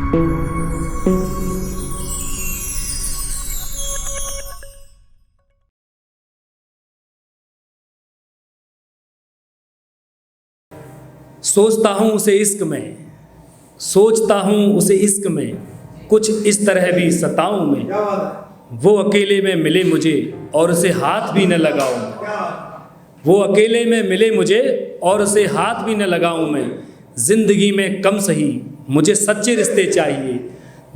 सोचता हूँ उसे इश्क में, सोचता हूँ उसे इश्क में, कुछ इस तरह भी सताऊँ मैं। वो अकेले में मिले मुझे और उसे हाथ भी न लगाऊँ। वो अकेले में मिले मुझे और उसे हाथ भी न लगाऊँ मैं। ज़िंदगी में कम सही मुझे सच्चे रिश्ते चाहिए।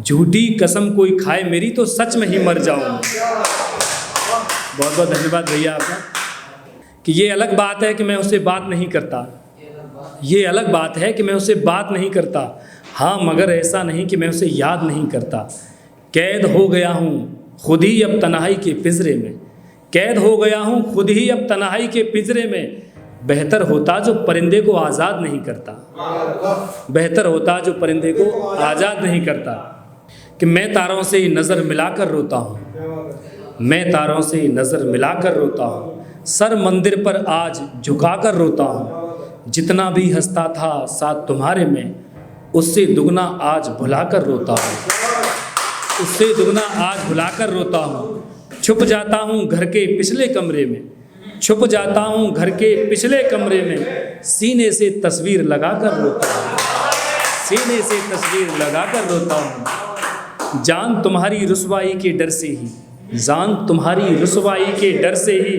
झूठी कसम कोई खाए मेरी तो सच में ही मर जाऊँ। बहुत बहुत धन्यवाद भैया आपका। कि ये अलग बात है कि मैं उससे बात नहीं करता, ये अलग बात है कि मैं उससे बात नहीं करता। हाँ मगर ऐसा नहीं कि मैं उसे याद नहीं करता। कैद हो गया हूँ खुद ही अब तन्हाई के पिंजरे में, कैद हो गया हूँ खुद ही अब तन्हाई के पिंजरे में। बेहतर होता जो परिंदे को आज़ाद नहीं करता, बेहतर होता जो परिंदे को आज़ाद नहीं करता। कि मैं तारों से नज़र मिलाकर रोता हूँ, मैं तारों से नज़र मिलाकर रोता हूँ। सर मंदिर पर आज झुकाकर रोता हूँ। जितना भी हंसता था साथ तुम्हारे में, उससे दुगना आज भुलाकर रोता हूँ, उससे दुगना आज भुलाकर रोता हूँ। छुप जाता हूँ घर के पिछले कमरे में, छुप जाता हूँ घर के पिछले कमरे में। सीने से तस्वीर लगाकर रोता हूँ, सीने से तस्वीर लगाकर रोता हूँ। जान तुम्हारी रुसवाई के डर से ही, जान तुम्हारी रुसवाई के डर से ही,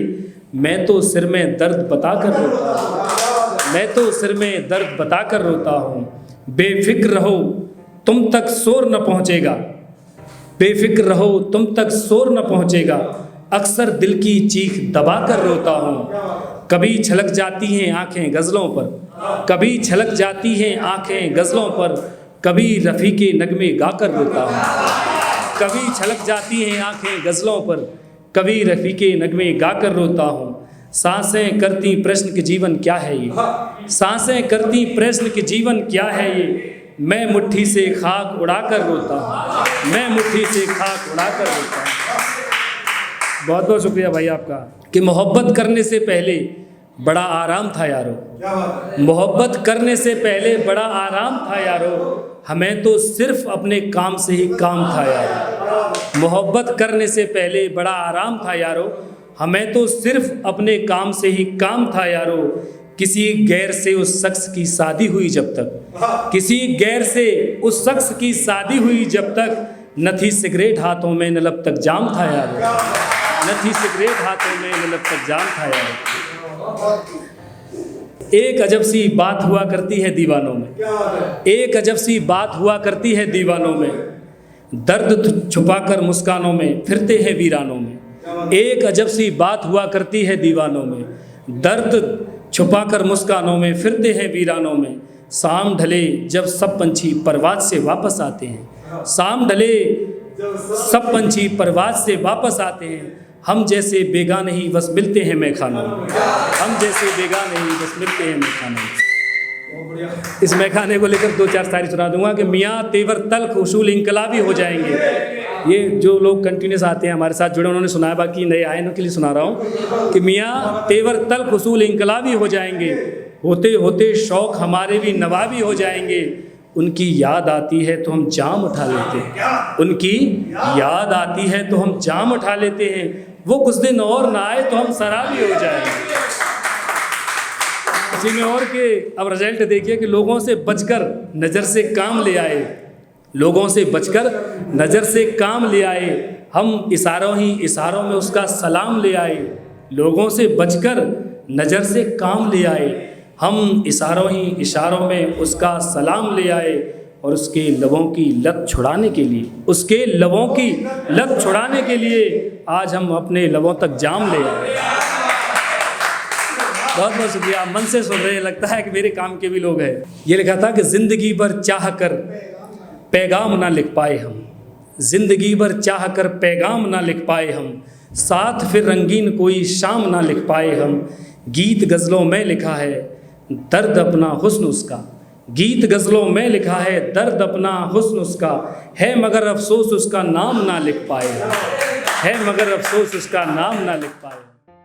मैं तो सिर में दर्द बताकर रोता हूँ, मैं तो सिर में दर्द बताकर रोता हूँ। बेफिक्र रहो तुम तक शोर न पहुँचेगा, बेफिक्र रहो तुम तक शोर न पहुँचेगा। अक्सर दिल की चीख दबा कर रोता हूँ। कभी छलक जाती हैं आँखें गज़लों पर, कभी छलक जाती हैं आँखें गज़लों पर। कभी रफ़ी के नगमे गाकर रोता हूँ, कभी छलक जाती हैं आँखें गज़लों पर, कभी रफ़ी के नगमे गाकर रोता हूँ। सांसें करती प्रश्न कि जीवन क्या है ये, सांसें करती प्रश्न कि जीवन क्या है ये। मैं मुट्ठी से खाक उड़ाकर रोता हूँ, मैं मुट्ठी से खाक उड़ाकर रोता हूँ। बहुत बहुत शुक्रिया भाई आपका। कि मोहब्बत करने से पहले बड़ा आराम था यारो, मोहब्बत करने से पहले बड़ा आराम था यारो। हमें तो सिर्फ अपने काम से ही काम था यारो। मोहब्बत करने से पहले बड़ा आराम था यारो, हमें तो सिर्फ अपने काम से ही काम था यारो। किसी गैर से उस शख्स की शादी हुई जब तक, किसी गैर से उस शख्स की शादी हुई जब तक, न थी सिगरेट हाथों में न लब तक जाम था यारो, न थी सिगरेट हाथों में न लब तक जाम था यारो। एक अजब सी बात हुआ करती है दीवानों में, एक अजब सी बात हुआ करती है दीवानों में। दर्द छुपाकर मुस्कानों में फिरते हैं वीरानों में। एक अजब सी बात हुआ करती है दीवानों में, दर्द छुपाकर मुस्कानों में फिरते हैं वीरानों में। शाम ढले जब सब पंछी परवाज़ से वापस आते हैं, शाम ढले सब पंछी परवाज़ से वापस आते हैं। हम जैसे बेगाने ही बस मिलते हैं मैखानों में, हम जैसे बेगाने ही बस मिलते हैं मैखानों में। इस मैखाने को लेकर दो चार शायरी सुना दूंगा। कि मियाँ तेवर तल्ख उसूल इंकलाबी हो जाएंगे। ये जो लोग कंटिन्यूस आते हैं हमारे साथ जुड़े, उन्होंने सुनाया, बाकी नए आए उनके लिए सुना रहा हूँ। कि मियाँ तेवर तल्ख उसूल इंकलाबी हो जाएंगे, होते होते शौक़ हमारे भी नवाबी हो जाएंगे। उनकी याद आती है तो हम जाम उठा लेते हैं, उनकी याद आती है तो हम जाम उठा लेते हैं। वो कुछ दिन और ना आए तो हम शराबी हो जाएंगे। इसी में और के अब रिजल्ट देखिए कि लोगों से बचकर नज़र से काम ले आए, लोगों से बचकर नज़र से काम ले आए। हम इशारों ही इशारों में उसका सलाम ले आए, लोगों से बचकर नज़र से काम ले आए। हम इशारों ही इशारों में उसका सलाम ले आए। और उसके लबों की लत छुड़ाने के लिए, उसके लबों की लत छुड़ाने के लिए आज हम अपने लबों तक जाम ले आए। बहुत बहुत शुक्रिया, मन से सुन रहे हैं, लगता है कि मेरे काम के भी लोग हैं। ये लिखा था कि ज़िंदगी भर चाह कर पैगाम ना लिख पाए हम, ज़िंदगी भर चाह कर पैगाम ना लिख पाए हम, साथ फिर रंगीन कोई शाम ना लिख पाए हम। गीत गज़लों में लिखा है दर्द अपना हुस्न उसका, गीत गज़लों में लिखा है दर्द अपना हुस्न उसका। है मगर अफसोस उसका नाम ना लिख पाए, है मगर अफसोस उसका नाम ना लिख पाए।